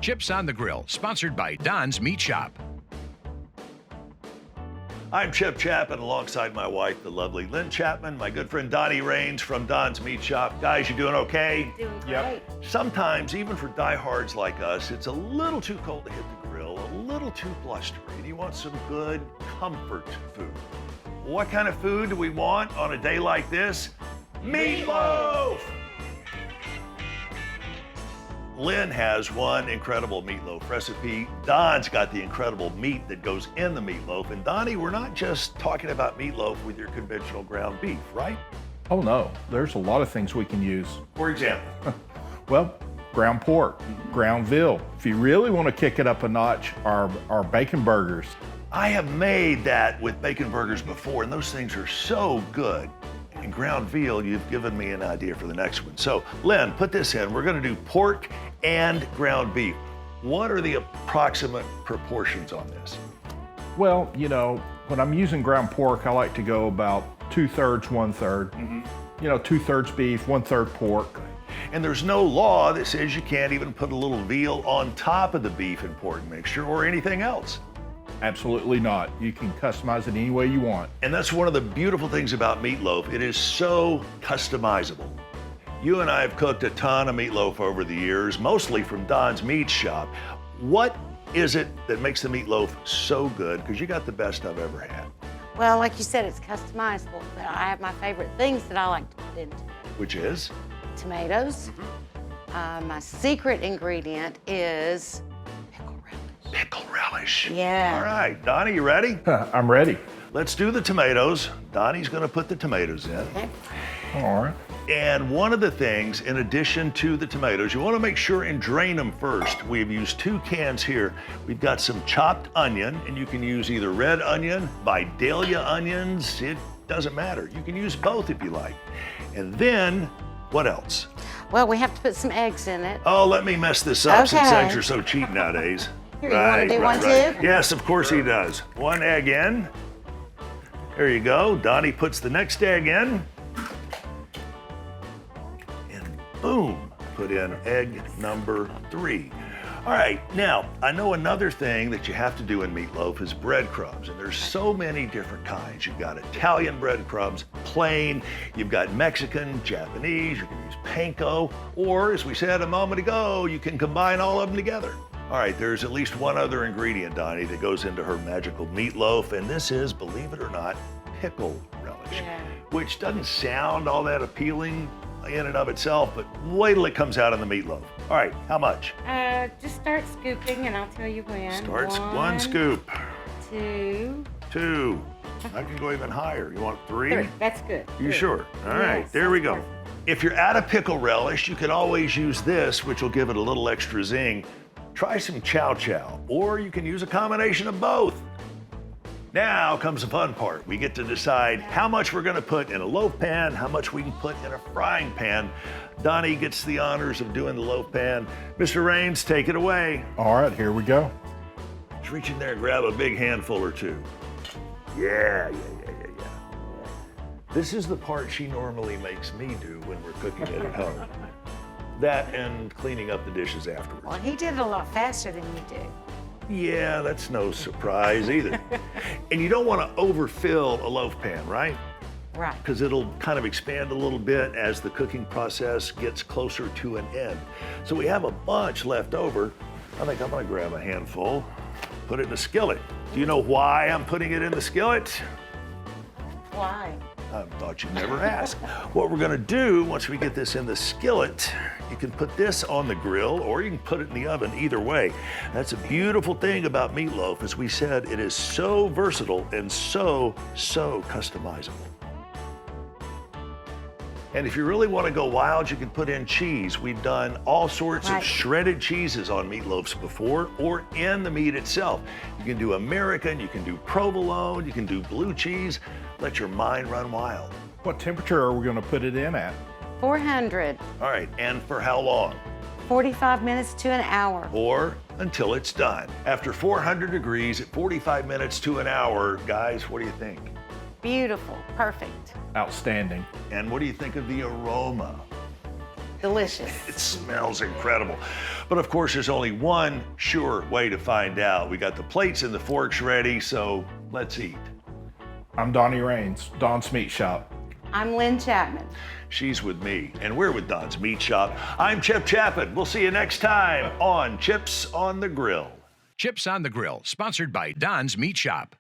Chips on the Grill, sponsored by Don's Meat Shop. I'm Chip Chapman alongside my wife, the lovely Lynn Chapman, my good friend Donnie Raines from Don's Meat Shop. Guys, you doing okay? Doing great. Sometimes, even for diehards like us, it's a little too cold to hit the grill, a little too blustery, and you want some good comfort food. What kind of food do we want on a day like this? Meatloaf! Lynn has one incredible meatloaf recipe. Don's got the incredible meat that goes in the meatloaf. And Donnie, we're not just talking about meatloaf with your conventional ground beef, right? Oh no, there's a lot of things we can use. For example? Well, ground pork, ground veal. If you really want to kick it up a notch, our bacon burgers. I have made that with bacon burgers before, and those things are so good. And ground veal, you've given me an idea for the next one. So, Lynn, put this in. We're gonna do pork and ground beef. What are the approximate proportions on this? Well, you know, when I'm using ground pork, I like to go about 2/3, 1/3. You know, 2/3 beef, 1/3 pork. And there's no law that says you can't even put a little veal on top of the beef and pork mixture or anything else. Absolutely not. You can customize it any way you want. And that's one of the beautiful things about meatloaf. It is so customizable. You and I have cooked a ton of meatloaf over the years, mostly from Don's Meat Shop. What is it that makes the meatloaf so good? Because you got the best I've ever had. Well, like you said, it's customizable, but I have my favorite things that I like to put into it. Which is? Tomatoes. My secret ingredient is pickle relish. Pickle relish. Yeah. All right, Donnie, you ready? I'm ready. Let's do the tomatoes. Donnie's gonna put the tomatoes in. Okay. All right. And one of the things, in addition to the tomatoes, you want to make sure and drain them first. We've used 2 cans here. We've got some chopped onion, and you can use either red onion, Vidalia onions, it doesn't matter. You can use both if you like. And then, what else? Well, we have to put some eggs in it. Oh, let me mess this up since Okay. eggs are so cheap nowadays. Here, you want to do one too? Yes, of course he does. 1 egg in. There you go. Donnie puts the next egg in. Boom, put in egg number 3. All right, now, I know another thing that you have to do in meatloaf is breadcrumbs, and there's so many different kinds. You've got Italian breadcrumbs, plain, you've got Mexican, Japanese, you can use panko, or as we said a moment ago, you can combine all of them together. All right, there's at least one other ingredient, Donnie, that goes into her magical meatloaf, and this is, believe it or not, pickle relish, which doesn't sound all that appealing in and of itself, but wait till it comes out in the meatloaf. All right, how much? Just start scooping and I'll tell you when. Starts 1 scoop. 2. 2. I can go even higher. You want 3? 3. That's good. You 3. sure? All right, Yes, there we that's go. perfect. If you're out of pickle relish, you can always use this, which will give it a little extra zing. Try some chow chow, or you can use a combination of both. Now comes the fun part. We get to decide how much we're gonna put in a loaf pan, how much we can put in a frying pan. Donnie gets the honors of doing the loaf pan. Mr. Raines, take it away. All right, here we go. Just reach in there and grab a big handful or 2. Yeah. This is the part she normally makes me do when we're cooking it at home. That and cleaning up the dishes afterwards. Well, he did it a lot faster than you do. Yeah, that's no surprise either. And you don't want to overfill a loaf pan, right? Right. Because it'll kind of expand a little bit as the cooking process gets closer to an end. So we have a bunch left over. I think I'm gonna grab a handful, put it in a skillet. Do you know why I'm putting it in the skillet? Why? I thought you'd never ask. What we're gonna do, once we get this in the skillet, you can put this on the grill or you can put it in the oven, either way. That's a beautiful thing about meatloaf. As we said, it is so versatile and so customizable. And if you really want to go wild, you can put in cheese. We've done all sorts of shredded cheeses on meatloafs before, or in the meat itself. You can do American, you can do provolone, you can do blue cheese. Let your mind run wild. What temperature are we going to put it in at? 400. All right, and for how long? 45 minutes to an hour. Or until it's done. After 400 degrees at 45 minutes to an hour, guys, what do you think? Beautiful. Perfect. Outstanding. And what do you think of the aroma? delicious. It smells incredible. But of course, there's only one sure way to find out. We got the plates and the forks ready, so let's eat. I'm Donnie Raines, Don's Meat Shop. I'm Lynn Chapman. She's with me, and we're with Don's Meat Shop. I'm Chip Chapman. We'll see you next time on Chips on the Grill. Chips on the Grill, sponsored by Don's Meat Shop.